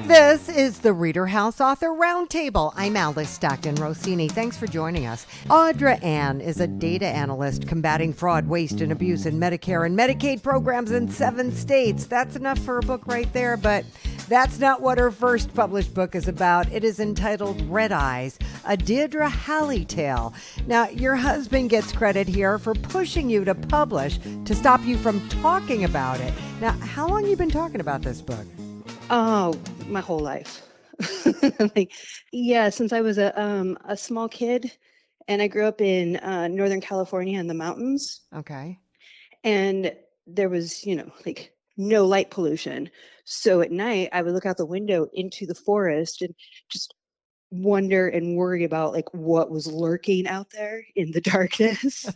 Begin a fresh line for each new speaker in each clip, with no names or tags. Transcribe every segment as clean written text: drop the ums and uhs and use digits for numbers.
This is the ReaderHouse Author Roundtable. I'm Alice Stockton Rossini. Thanks for joining us. Audra Ann is a data analyst combating fraud, waste, and abuse in Medicare and Medicaid programs in 7 states. That's enough for a book right there, but that's not what her first published book is about. It is entitled Red Eyes, a Deirdre Haley tale. Now, your husband gets credit here for pushing you to publish to stop you from talking about it. Now, how long have you been talking about this book?
Oh, my whole life. Since I was a small kid, and I grew up in Northern California in the mountains.
Okay.
And there was, no light pollution. So at night, I would look out the window into the forest and just wonder and worry about what was lurking out there in the darkness.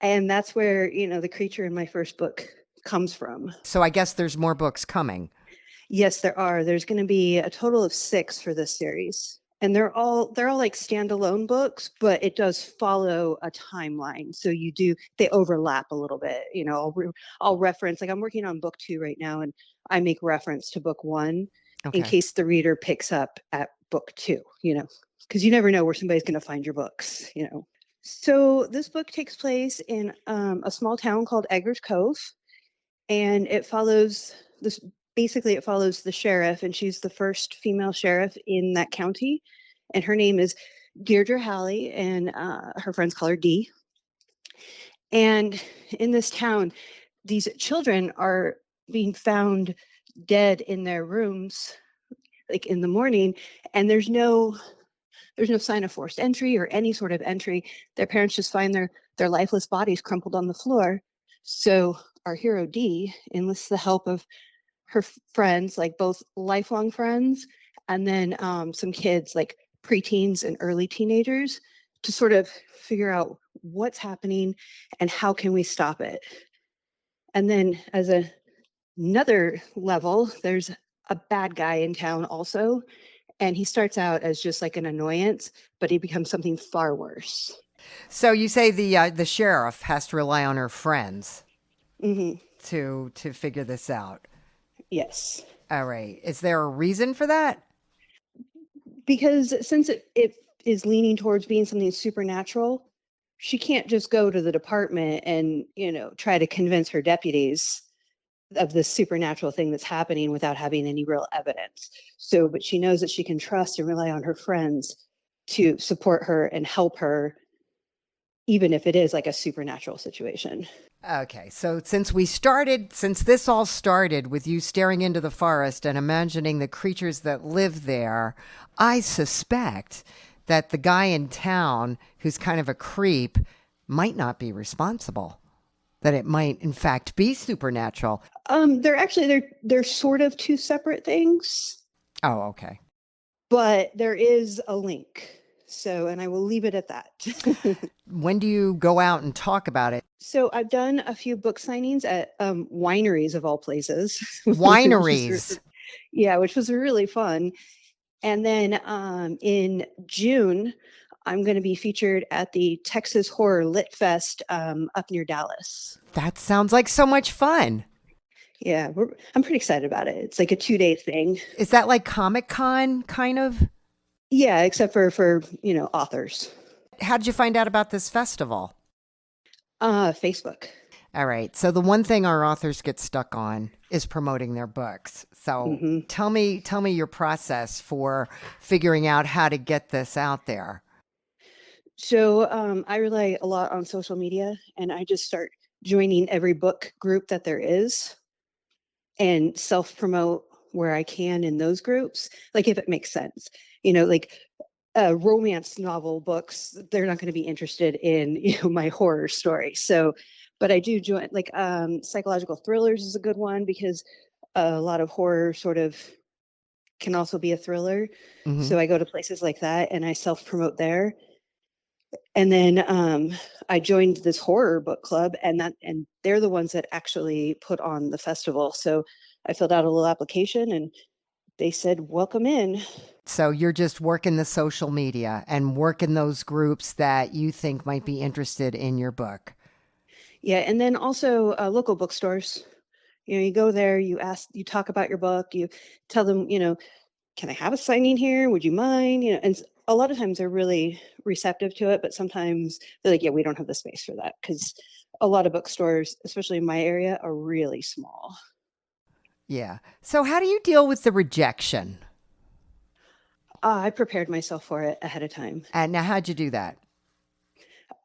And that's where, the creature in my first book comes from.
So I guess there's more books coming.
Yes, there are. There's going to be a total of 6 for this series. And they're all like standalone books, but it does follow a timeline. So they overlap a little bit. I'll reference, I'm working on book 2 right now, and I make reference to book 1 in case the reader picks up at book 2, because you never know where somebody's going to find your books, So this book takes place in a small town called Eggers Cove, and it follows this. Basically, it follows the sheriff, and she's the first female sheriff in that county. And her name is Deirdre Haley, and her friends call her Dee. And in this town, these children are being found dead in their rooms, in the morning, and there's no sign of forced entry or any sort of entry. Their parents just find their lifeless bodies crumpled on the floor. So our hero Dee enlists the help of her friends, both lifelong friends, and then some kids, preteens and early teenagers, to sort of figure out what's happening and how can we stop it. And then as another level, there's a bad guy in town also, and he starts out as just an annoyance, but he becomes something far worse.
So you say the sheriff has to rely on her friends
Mm-hmm.
to figure this out.
Yes.
All right. Is there a reason for that?
Because since it is leaning towards being something supernatural, she can't just go to the department and, try to convince her deputies of this supernatural thing that's happening without having any real evidence. But she knows that she can trust and rely on her friends to support her and help her, even if it is a supernatural situation.
Okay, so since this all started with you staring into the forest and imagining the creatures that live there, I suspect that the guy in town who's kind of a creep might not be responsible, that it might in fact be supernatural.
They're sort of 2 separate things.
Oh, okay.
But there is a link. So, and I will leave it at that.
When do you go out and talk about it?
So I've done a few book signings at wineries of all places.
Wineries?
Which was really fun. And then in June, I'm going to be featured at the Texas Horror Lit Fest up near Dallas.
That sounds like so much fun.
Yeah, I'm pretty excited about it. It's a 2-day thing.
Is that like Comic-Con kind of?
Yeah, except for authors.
How did you find out about this festival?
Facebook.
All right. So the one thing our authors get stuck on is promoting their books. So tell me your process for figuring out how to get this out there.
So I rely a lot on social media, and I just start joining every book group that there is and self-promote where I can in those groups, if it makes sense. Romance novel books, they're not going to be interested in, my horror story. So, but I do join, psychological thrillers is a good one, because a lot of horror sort of can also be a thriller. Mm-hmm. So I go to places like that and I self-promote there. And then I joined this horror book club, and they're the ones that actually put on the festival. So I filled out a little application, and they said, welcome in.
So you're just working the social media and working those groups that you think might be interested in your book.
Yeah. And then also local bookstores. You go there, you talk about your book, you tell them, can I have a signing here? Would you mind? And a lot of times they're really receptive to it, but sometimes they're like, yeah, we don't have the space for that, because a lot of bookstores, especially in my area, are really small.
Yeah. So how do you deal with the rejection?
I prepared myself for it ahead of time.
And now how'd you do that?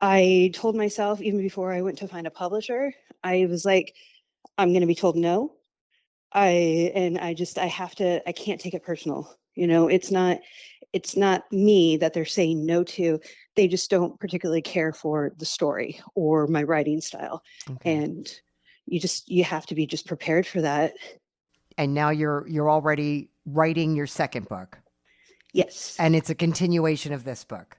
I told myself, even before I went to find a publisher, I was like, I'm going to be told no. I can't take it personal. It's not me that they're saying no to. They just don't particularly care for the story or my writing style.
Okay.
And you have to be just prepared for that.
And now you're already writing your second book.
Yes.
And it's a continuation of this book.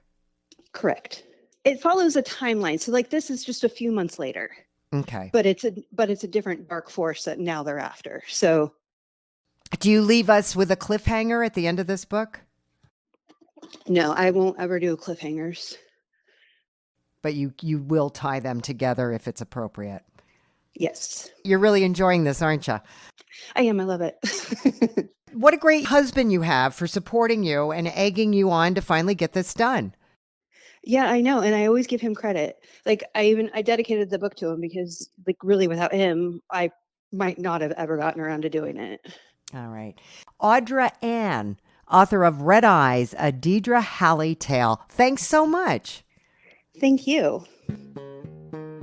Correct. It follows a timeline. So like this is just a few months later.
Okay.
But it's a different dark force that now they're after. So
do you leave us with a cliffhanger at the end of this book?
No, I won't ever do cliffhangers.
But you will tie them together if it's appropriate.
Yes.
You're really enjoying this, aren't you?
I am. I love it.
What a great husband you have for supporting you and egging you on to finally get this done.
Yeah, I know. And I always give him credit. Like I dedicated the book to him because like really without him, I might not have ever gotten around to doing it.
All right. Audra Ann, author of Red Eyes, a Deidre Halley tale. Thanks so much.
Thank you.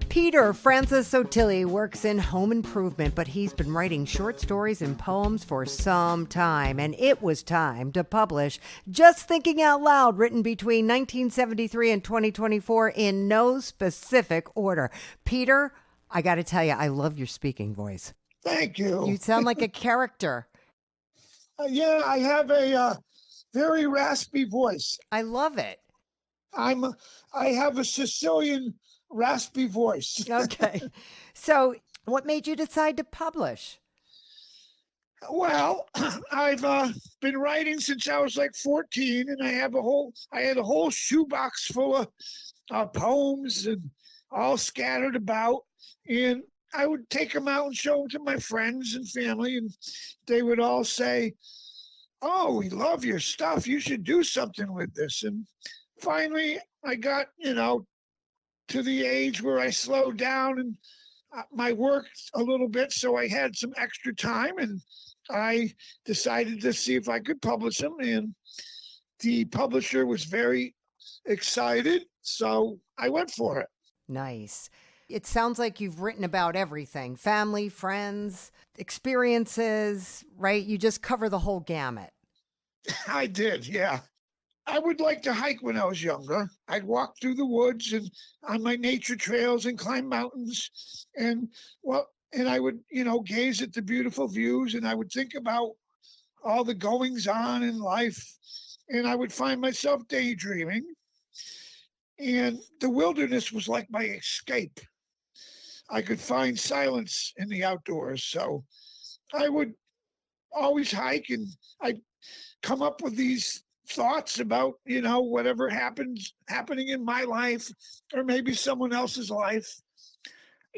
Peter Francis Sottile works in home improvement, but he's been writing short stories and poems for some time, and it was time to publish Just Thinking Out Loud, written between 1973 and 2024 in no specific order. Peter, I got to tell you, I love your speaking voice.
Thank you.
You sound like a character.
Yeah, I have a very raspy voice.
I love it.
I have a Sicilian raspy voice.
Okay. So what made you decide to publish?
Well, I've been writing since I was like 14, and I had a whole shoebox full of poems and all scattered about. And I would take them out and show them to my friends and family, and they would all say, "Oh, we love your stuff. You should do something with this." And finally, I got, to the age where I slowed down and my work a little bit, so I had some extra time, and I decided to see if I could publish them. And the publisher was very excited, so I went for it.
Nice. It sounds like you've written about everything: family, friends, experiences, right? You just cover the whole gamut.
I did, yeah. I would like to hike when I was younger. I'd walk through the woods and on my nature trails and climb mountains. And I would, gaze at the beautiful views, and I would think about all the goings on in life. And I would find myself daydreaming. And the wilderness was like my escape. I could find silence in the outdoors. So I would always hike, and I'd come up with these thoughts about, whatever happening in my life or maybe someone else's life.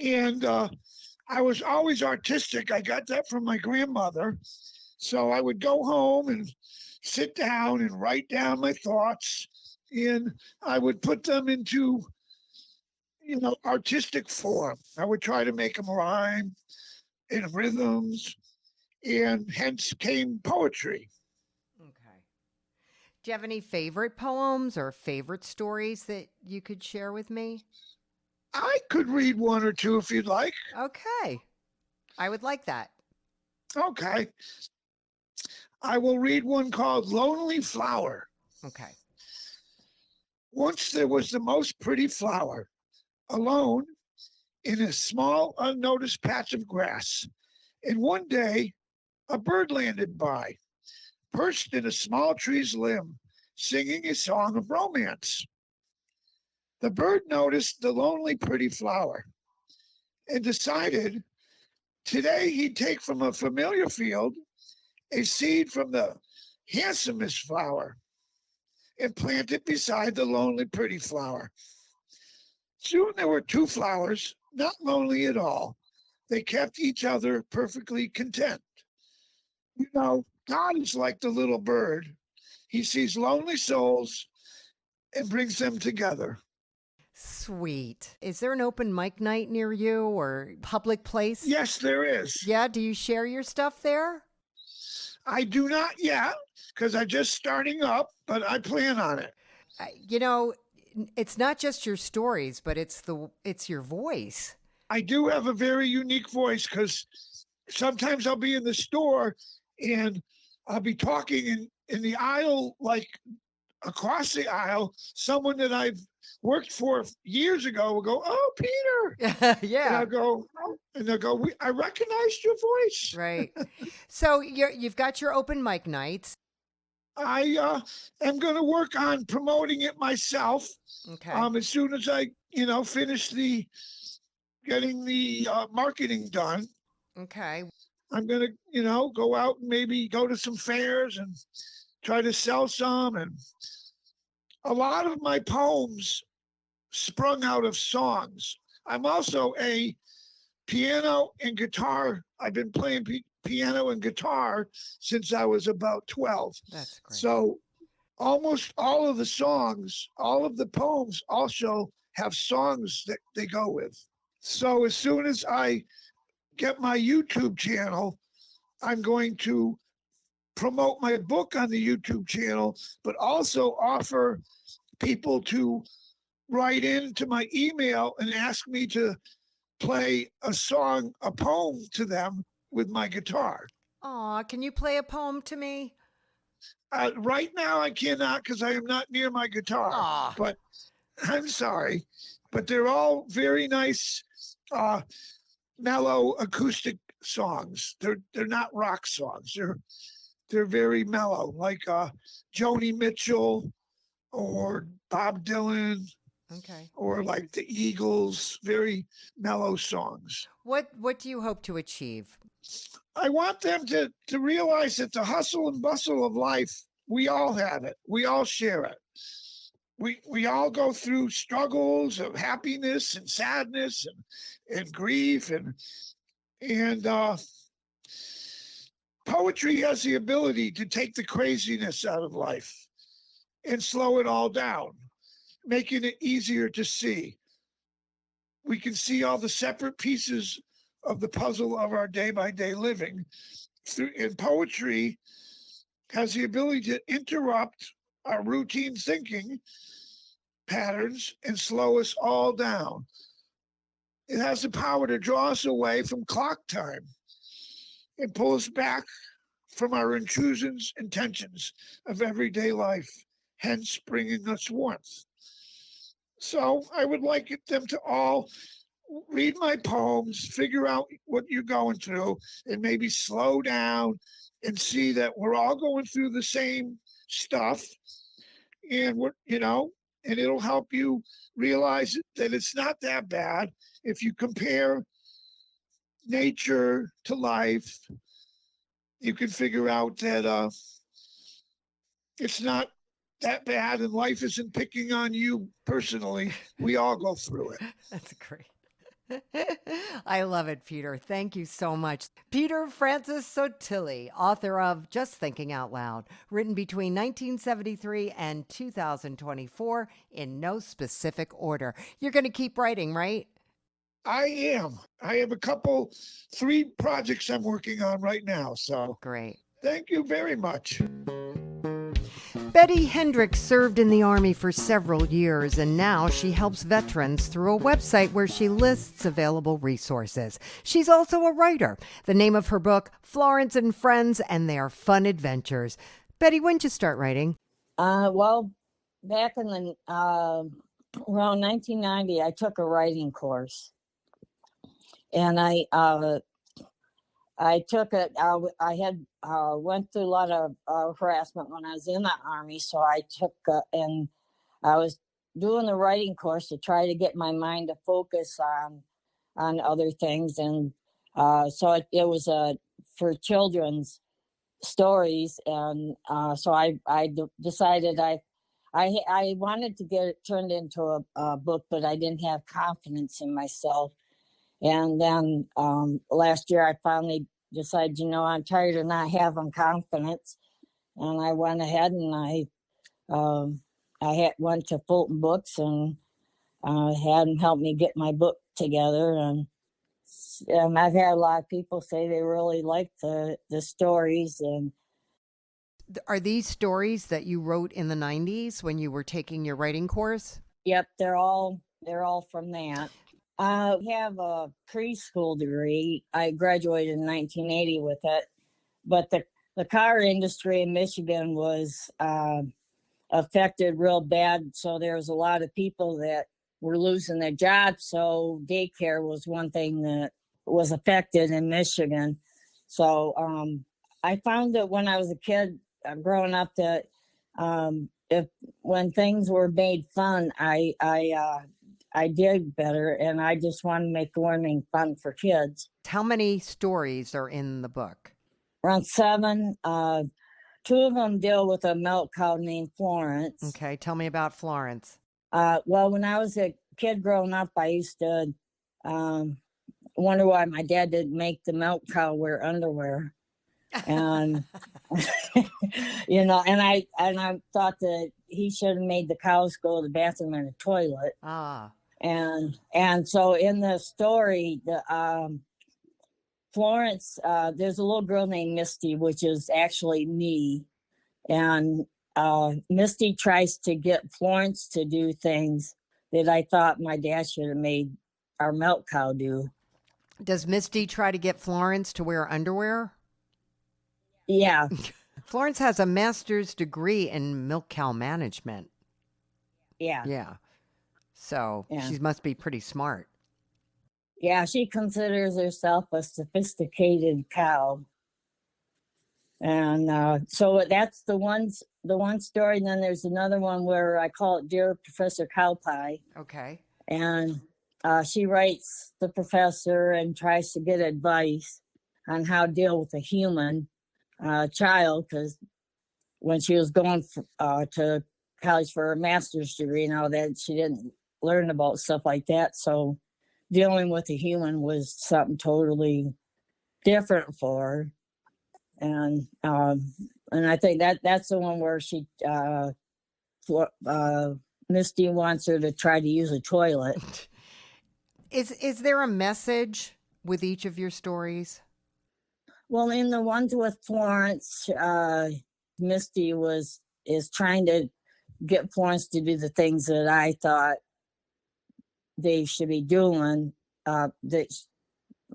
And I was always artistic. I got that from my grandmother. So I would go home and sit down and write down my thoughts, and I would put them into, artistic form. I would try to make them rhyme in rhythms, and hence came poetry.
Okay. Do you have any favorite poems or favorite stories that you could share with me?
I could read one or two if you'd like.
Okay. I would like that.
Okay. I will read one called Lonely Flower.
Okay.
Once there was the most pretty flower, alone in a small, unnoticed patch of grass. And one day, a bird landed by, perched in a small tree's limb, singing a song of romance. The bird noticed the lonely, pretty flower and decided today he'd take from a familiar field a seed from the handsomest flower and plant it beside the lonely, pretty flower. Soon there were two flowers, not lonely at all. they kept each other perfectly content. You know, God is like the little bird. He sees lonely souls and brings them together.
Sweet. Is there an open mic night near you or public place?
Yes, there is.
Yeah, do you share your stuff there?
I do not yet because I'm just starting up, but I plan on it.
You know, it's not just your stories, but it's your voice.
I do have a very unique voice because sometimes I'll be in the store and I'll be talking in the aisle, like across the aisle. Someone that I've worked for years ago will go, "Oh, Peter." And
Yeah.
I'll go, "Oh," and they'll go, "I recognized your voice."
Right. So you've got your open mic nights.
I am going to work on promoting it myself.
Okay.
As soon as I, finish getting the marketing done.
Okay.
I'm going to, go out and maybe go to some fairs and try to sell some. And a lot of my poems sprung out of songs. I'm also a piano and guitar. I've been playing piano and guitar since I was about 12.
That's great.
So almost all of the songs, all of the poems also have songs that they go with. So as soon as I get my YouTube channel, I'm going to promote my book on the YouTube channel, but also offer people to write into my email and ask me to play a song, a poem to them with my guitar.
Aw, can you play a poem to me?
Right now I cannot because I am not near my guitar.
Aw.
But I'm sorry. But they're all very nice, mellow acoustic songs. They're not rock songs. They're very mellow, like Joni Mitchell or Bob Dylan.
Okay.
Or like the Eagles, very mellow songs.
What do you hope to achieve?
I want them to realize that the hustle and bustle of life, we all have it. We all share it. We all go through struggles of happiness and sadness and grief and poetry has the ability to take the craziness out of life and slow it all down, making it easier to see. We can see all the separate pieces of the puzzle of our day-by-day living. And poetry has the ability to interrupt our routine thinking patterns and slow us all down. It has the power to draw us away from clock time and pull us back from our intrusions and tensions of everyday life, hence bringing us warmth. So I would like them to all read my poems, figure out what you're going through, and maybe slow down and see that we're all going through the same stuff. And and it'll help you realize that it's not that bad. If you compare nature to life, you can figure out that it's not that bad and life isn't picking on you personally. We all go through it.
That's great. I love it, Peter. Thank you so much. Peter Francis Sottile, author of Just Thinking Out Loud, written between 1973 and 2024 in no specific order. You're going to keep writing, right?
I am. I have 3 projects I'm working on right now. So
great.
Thank you very much.
Betty Hendricks served in the Army for several years, and now she helps veterans through a website where she lists available resources. She's also a writer. The name of her book, Florence and Friends and Their Fun Adventures. Betty, when did you start writing?
Well, back in the around 1990, I took a writing course, and I took it. I had went through a lot of harassment when I was in the Army, so I took and I was doing the writing course to try to get my mind to focus on other things, and so it was for children's stories, and so I decided I wanted to get it turned into a book, but I didn't have confidence in myself. And then last year I finally decided, I'm tired of not having confidence. And I went ahead and went to Fulton Books and had them help me get my book together. And I've had a lot of people say they really like the stories. And
Are these stories that you wrote in the 90s when you were taking your writing course?
yep, they're all from that. I have a preschool degree. I graduated in 1980 with it, but the car industry in Michigan was affected real bad. So there was a lot of people that were losing their jobs. So daycare was one thing that was affected in Michigan. So I found that when I was a kid growing up that when things were made fun, I did better, and I just want to make learning fun for kids.
How many stories are in the book?
Around 7. 2 of them deal with a milk cow named Florence.
Okay, tell me about Florence.
Well, when I was a kid growing up, I used to wonder why my dad didn't make the milk cow wear underwear. And and I thought that he should have made the cows go to the bathroom and the toilet. And so in the story, the Florence, there's a little girl named Misty, which is actually me. And Misty tries to get Florence to do things that I thought my dad should have made our milk cow do.
Does Misty try to get Florence to wear underwear?
Yeah.
Florence has a master's degree in milk cow management.
Yeah.
Yeah. So she must be pretty smart.
Yeah, she considers herself a sophisticated cow. And so that's the one story. And then there's another one where I call it Dear Professor Cowpie.
Okay.
And she writes the professor and tries to get advice on how to deal with a human child, because when she was going to college for her master's degree and all that, she didn't learn about stuff like that. So dealing with a human was something totally different for her. And I think that's the one where she Misty wants her to try to use a toilet.
Is there a message with each of your stories?
Well, in the ones with Florence, Misty is trying to get Florence to do the things that I thought they should be doing. That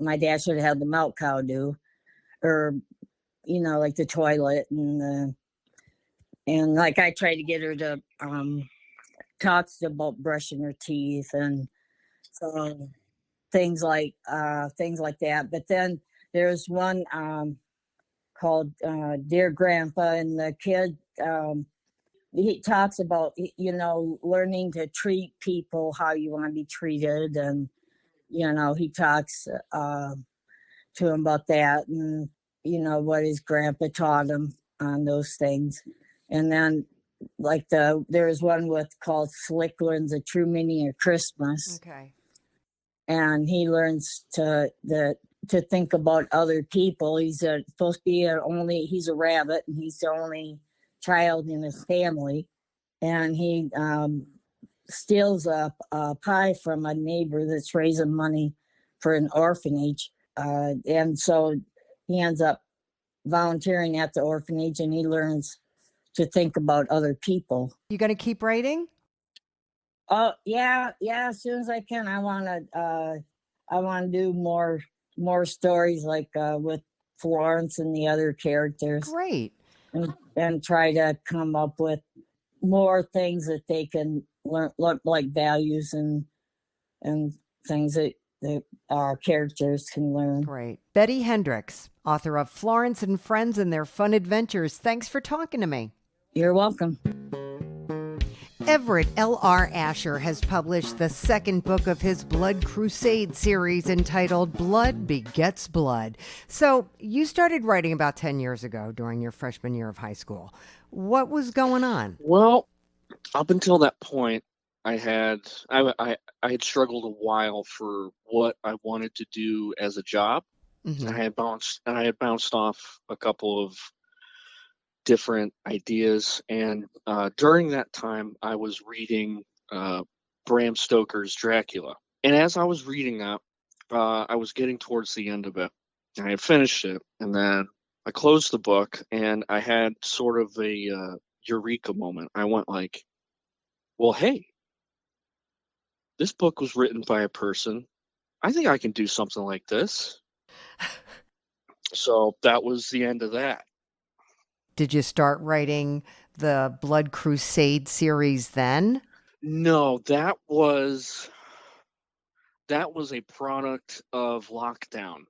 my dad should have had the milk cow do, or like the toilet and like I tried to get her to talk about brushing her teeth and so things like that. But then there's one called Dear Grandpa, and the kid he talks about learning to treat people how you want to be treated, and he talks to him about that, and what his grandpa taught him on those things. And then like there's one called Slick Learns the True Meaning of Christmas.
Okay.
And he learns to think about other people. He's supposed to be he's a rabbit, and he's the only child in his family. And he steals a pie from a neighbor that's raising money for an orphanage. And so he ends up volunteering at the orphanage, and he learns to think about other people.
You going to keep writing?
Oh yeah. As soon as I can, I want to do more stories like with Florence and the other characters.
Great.
And try to come up with more things that they can learn, like values and things that our characters can learn.
Great. Betty Hendricks, author of Florence and Friends and Their Fun Adventures. Thanks for talking to me.
You're welcome.
Everett L.R. Asher has published the second book of his Blood Crusade series entitled Blood Begets Blood. So you started writing about 10 years ago during your freshman year of high school. What was going on?
Well, up until that point, I had struggled a while for what I wanted to do as a job.
Mhm.
I had bounced off a couple of different ideas, and during that time, I was reading Bram Stoker's Dracula. And as I was reading that, I was getting towards the end of it. I had finished it, and then I closed the book, and I had sort of a eureka moment. I went like, well, hey, this book was written by a person. I think I can do something like this. So that was the end of that.
Did you start writing the Blood Crusade series then?
No, that was a product of lockdown.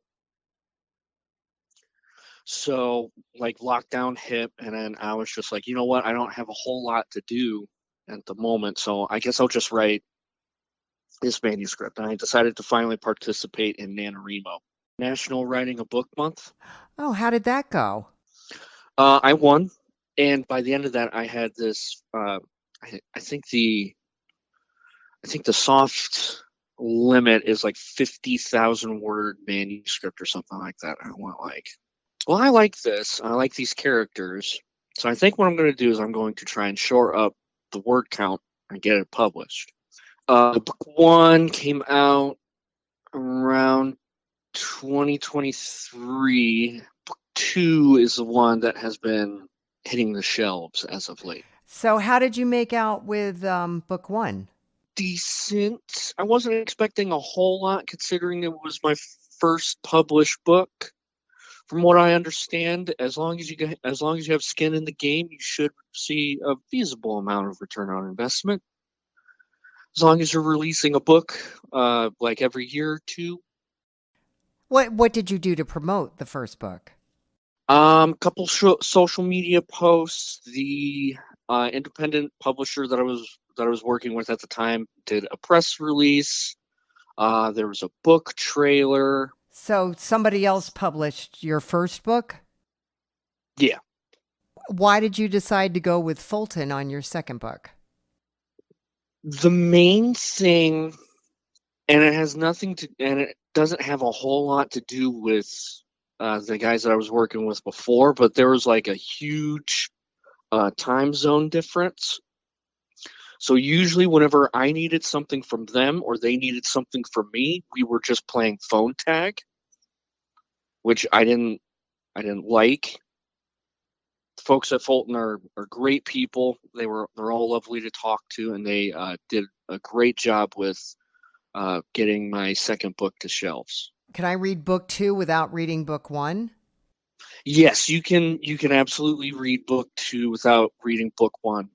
So like lockdown hit, and then I was just like, you know what? I don't have a whole lot to do at the moment, so I guess I'll just write this manuscript. And I decided to finally participate in NaNoWriMo, National Writing a Book Month.
Oh, how did that go?
I won, and by the end of that, I had this. I think the soft limit is like 50,000 word manuscript or something like that. I went like, well, I like this. I like these characters. So I think what I'm going to do is I'm going to try and shore up the word count and get it published. Book 1 came out around 2023. Book 2 is the one that has been hitting the shelves as of late.
So how did you make out with book 1?
Decent. I wasn't expecting a whole lot considering it was my first published book. From what I understand, as long as you have skin in the game, you should see a feasible amount of return on investment. As long as you're releasing a book like every year or two.
What did you do to promote the first book?
Couple social media posts. The independent publisher that I was working with at the time did a press release. There was a book trailer.
So somebody else published your first book?
Yeah.
Why did you decide to go with Fulton on your second book?
The main thing, and it doesn't have a whole lot to do with the guys that I was working with before, but there was like a huge time zone difference. So usually whenever I needed something from them or they needed something from me, we were just playing phone tag, which I didn't like. The folks at Fulton are great people. They're all lovely to talk to, and they did a great job with getting my second book to shelves.
Can I read book 2 without reading book 1?
Yes, you can absolutely read book 2 without reading book 1.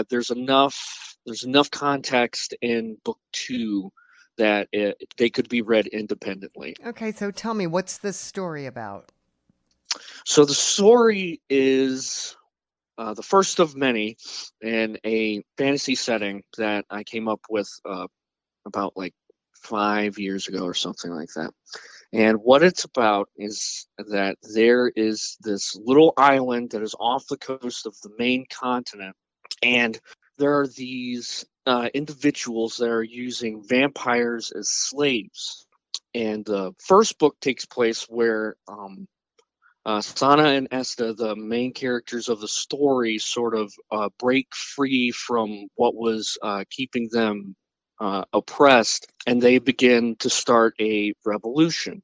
There's enough context in book 2 that they could be read independently.
Okay, so tell me, what's this story about?
So the story is the first of many in a fantasy setting that I came up with about like 5 years ago or something like that. And what it's about is that there is this little island that is off the coast of the main continent, and there are these individuals that are using vampires as slaves. And the first book takes place where Sana and Esta, the main characters of the story, sort of break free from what was keeping them oppressed, and they begin to start a revolution.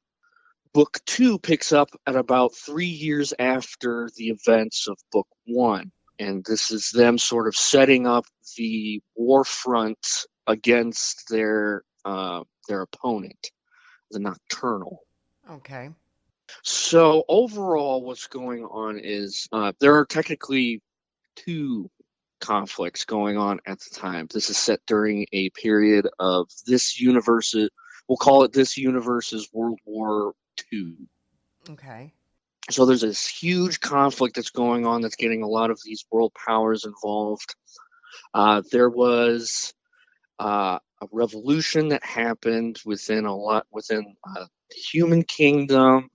Book 2 picks up at about 3 years after the events of book 1, and this is them sort of setting up the war front against their opponent, the Nocturnal.
Okay.
So overall, what's going on is there are technically 2 conflicts going on at the time. This is set during a period of this universe. We'll call it this universe's World War II.
Okay.
So there's this huge conflict that's going on that's getting a lot of these world powers involved. There was a revolution that happened within the human kingdom.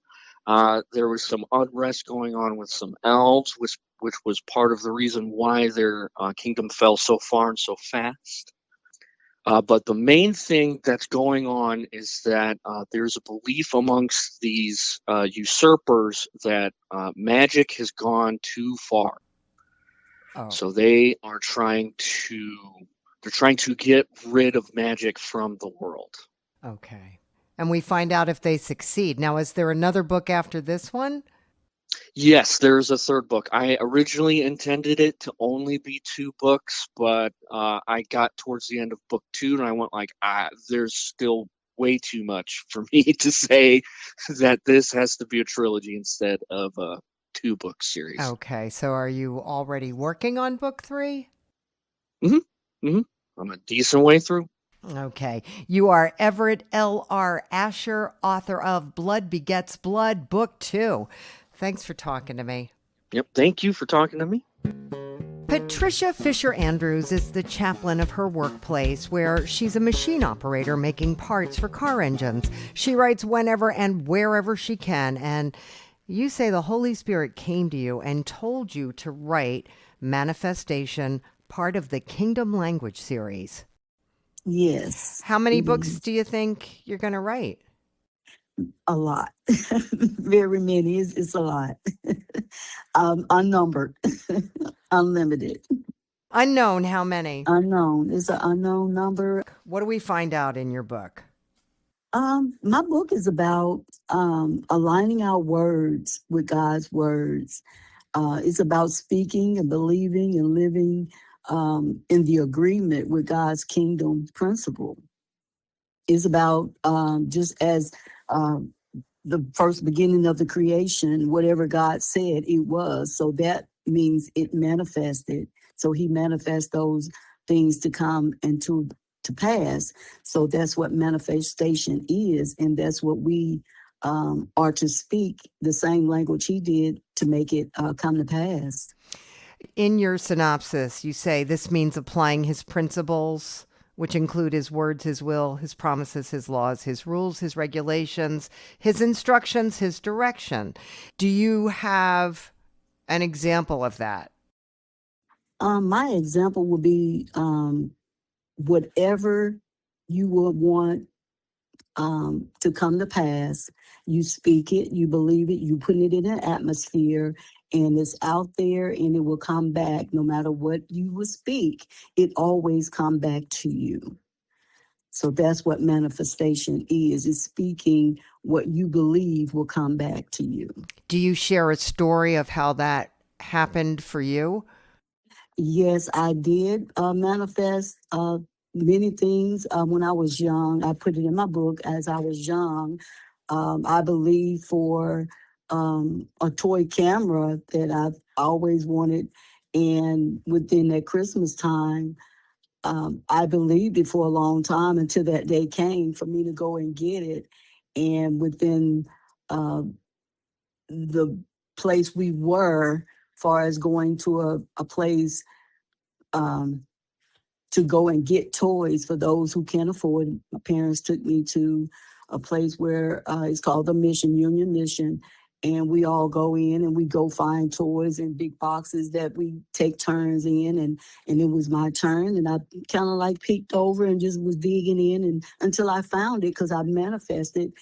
There was some unrest going on with some elves, which was part of the reason why their kingdom fell so far and so fast. But the main thing that's going on is that there's a belief amongst these usurpers that magic has gone too far.
Oh,
So they're trying to get rid of magic from the world.
okay. And we find out if they succeed. Now, is there another book after this one?
Yes, there's a third book. I originally intended it to only be 2 books, but I got towards the end of book 2 and I went like, there's still way too much for me to say that this has to be a trilogy instead of a 2-book series.
Okay, so are you already working on book 3?
I'm a decent way through.
Okay. You are Everett L.R. Asher, author of Blood Begets Blood, Book 2. Thanks for talking to me.
Yep, thank you for talking to me.
Patricia Fisher Andrews is the chaplain of her workplace, where she's a machine operator making parts for car engines. She writes whenever and wherever she can, and you say the Holy Spirit came to you and told you to write Manifestation, part of the Kingdom Language series.
Yes.
How many books do you think you're going to write?
A lot. Very many. It's a lot. Unnumbered. Unlimited.
Unknown, how many?
Unknown. It's an unknown number.
What do we find out in your book?
My book is about aligning our words with God's words. It's about speaking and believing and living in the agreement with God's kingdom principle. It's about just as the first beginning of the creation, whatever God said it was. So that means it manifested. So he manifests those things to come and to pass. So that's what manifestation is. And that's what we are to speak the same language he did to make it come to pass.
In your synopsis, you say this means applying his principles, which include his words, his will, his promises, his laws, his rules, his regulations, his instructions, his direction. Do you have an example of that?
My example would be whatever you would want to come to pass, you speak it, you believe it, you put it in an atmosphere, and it's out there and it will come back. No matter what you will speak, it always come back to you. So that's what manifestation is speaking what you believe will come back to you.
Do you share a story of how that happened for you?
Yes, I did manifest many things when I was young. I put it in my book as I was young. I believe for a toy camera that I've always wanted. And within that Christmas time, I believed it for a long time until that day came for me to go and get it. And within the place we were, far as going to a place to go and get toys for those who can't afford it. My parents took me to a place where it's called the Union Mission. And we all go in and we go find toys in big boxes that we take turns in. And it was my turn. And I kind of like peeked over and just was digging in and until I found it because I manifested.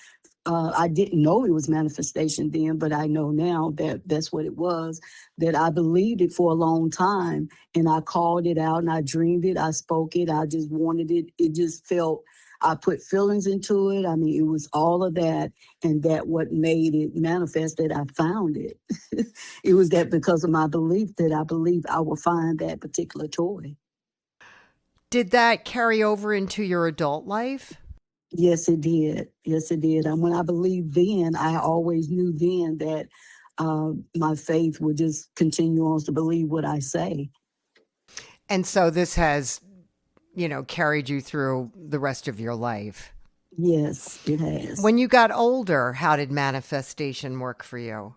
I didn't know it was manifestation then, but I know now that that's what it was, that I believed it for a long time. And I called it out and I dreamed it. I spoke it. I just wanted it. It just felt, I put feelings into it. I mean, it was all of that. And that what made it manifest that I found it. It was that because of my belief that I believe I will find that particular toy.
Did that carry over into your adult life?
Yes, it did. Yes, it did. And when I believed then, I always knew then that my faith would just continue on to believe what I say.
And so this has, carried you through the rest of your life.
Yes, it has.
When you got older, how did manifestation work for you?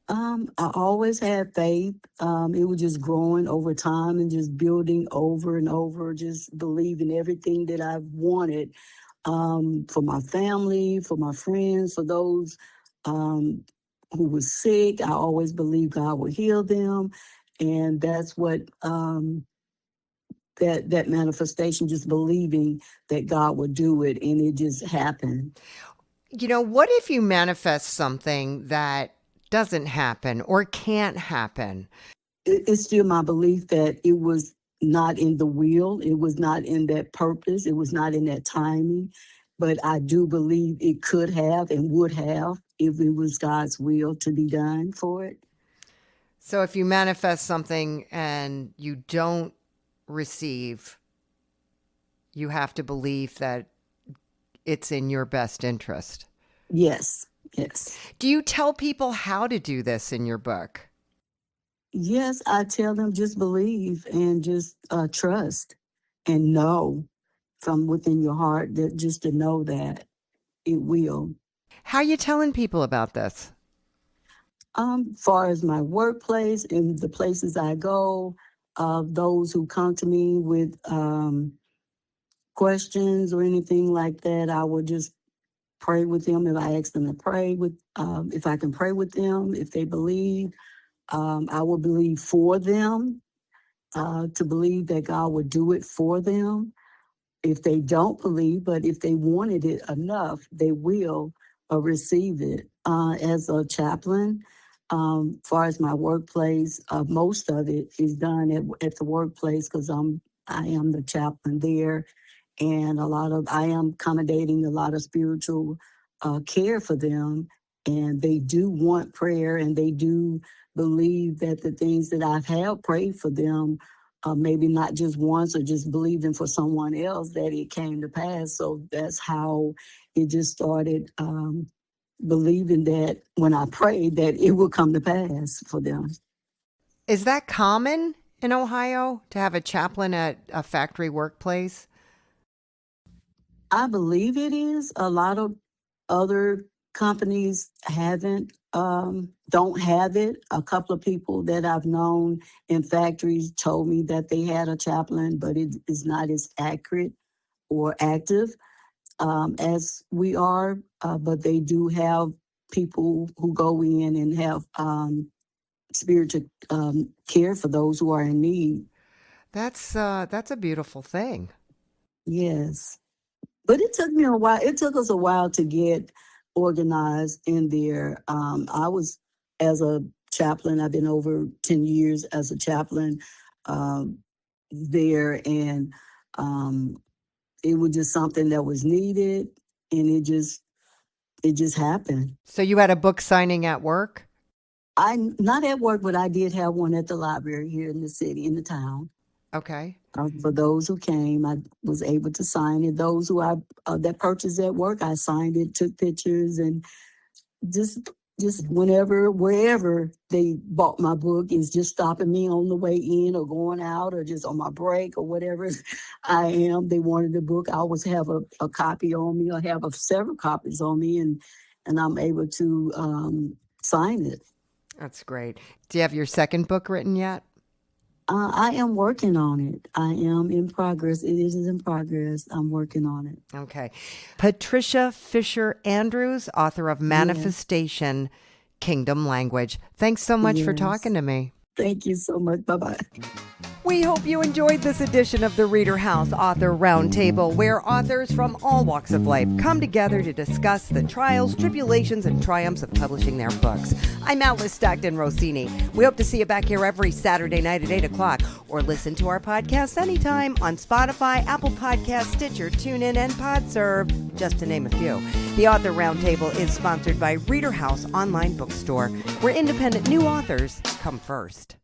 I always had faith. It was just growing over time and just building over and over, just believing everything that I wanted. For my family, for my friends, for those who were sick. I always believed God would heal them. And that's what that manifestation, just believing that God would do it, and it just happened.
What if you manifest something that doesn't happen or can't happen?
It's still my belief that it was not in the will, it was not in that purpose, it was not in that timing, but I do believe it could have and would have if it was God's will to be done for it.
So if you manifest something and you don't receive, you have to believe that it's in your best interest.
Yes.
Do you tell people how to do this in your book?
Yes, I tell them just believe and just trust and know from within your heart, that just to know that it will.
How are you telling people about this?
Far as my workplace and the places I go, those who come to me with questions or anything like that, I will just pray with them. If I ask them to pray with, if I can pray with them, if they believe, I will believe for them, to believe that God would do it for them. If they don't believe, but if they wanted it enough, they will receive it. As a chaplain, far as my workplace, most of it is done at the workplace because I am the chaplain there, and I am accommodating a lot of spiritual care for them, and they do want prayer, and they do believe that the things that I've had prayed for them, maybe not just once or just believing for someone else, that it came to pass. So that's how it just started, believing that when I prayed that it would come to pass for them.
Is that common in Ohio to have a chaplain at a factory workplace?
I believe it is. A lot of other companies don't have it. A couple of people that I've known in factories told me that they had a chaplain, but it is not as accurate or active as we are. But they do have people who go in and have spiritual care for those who are in need.
That's a beautiful thing.
Yes. But it took me a while. It took us a while to get organized in there. I was, as a chaplain, I've been over 10 years as a chaplain there, and it was just something that was needed, and it just happened.
So you had a book signing at work?
Not at work, but I did have one at the library here in the city, in the town.
Okay.
For those who came, I was able to sign it. Those who that purchased at work, I signed it, took pictures, and just whenever, wherever they bought my book, is just stopping me on the way in or going out or just on my break or whatever I am. They wanted the book. I always have a copy on me. I have several copies on me, and I'm able to sign it.
That's great. Do you have your second book written yet?
I am working on it. I am in progress. It is in progress. I'm working on it.
Okay. Patricia Fisher Andrews, author of Manifestation, Kingdom Language. Thanks so much for talking to me.
Thank you so much. Bye-bye.
We hope you enjoyed this edition of the ReaderHouse Author Roundtable, where authors from all walks of life come together to discuss the trials, tribulations, and triumphs of publishing their books. I'm Alice Stockton Rossini. We hope to see you back here every Saturday night at 8 o'clock, or listen to our podcast anytime on Spotify, Apple Podcasts, Stitcher, TuneIn, and PodServe, just to name a few. The Author Roundtable is sponsored by ReaderHouse Online Bookstore, where independent new authors come first.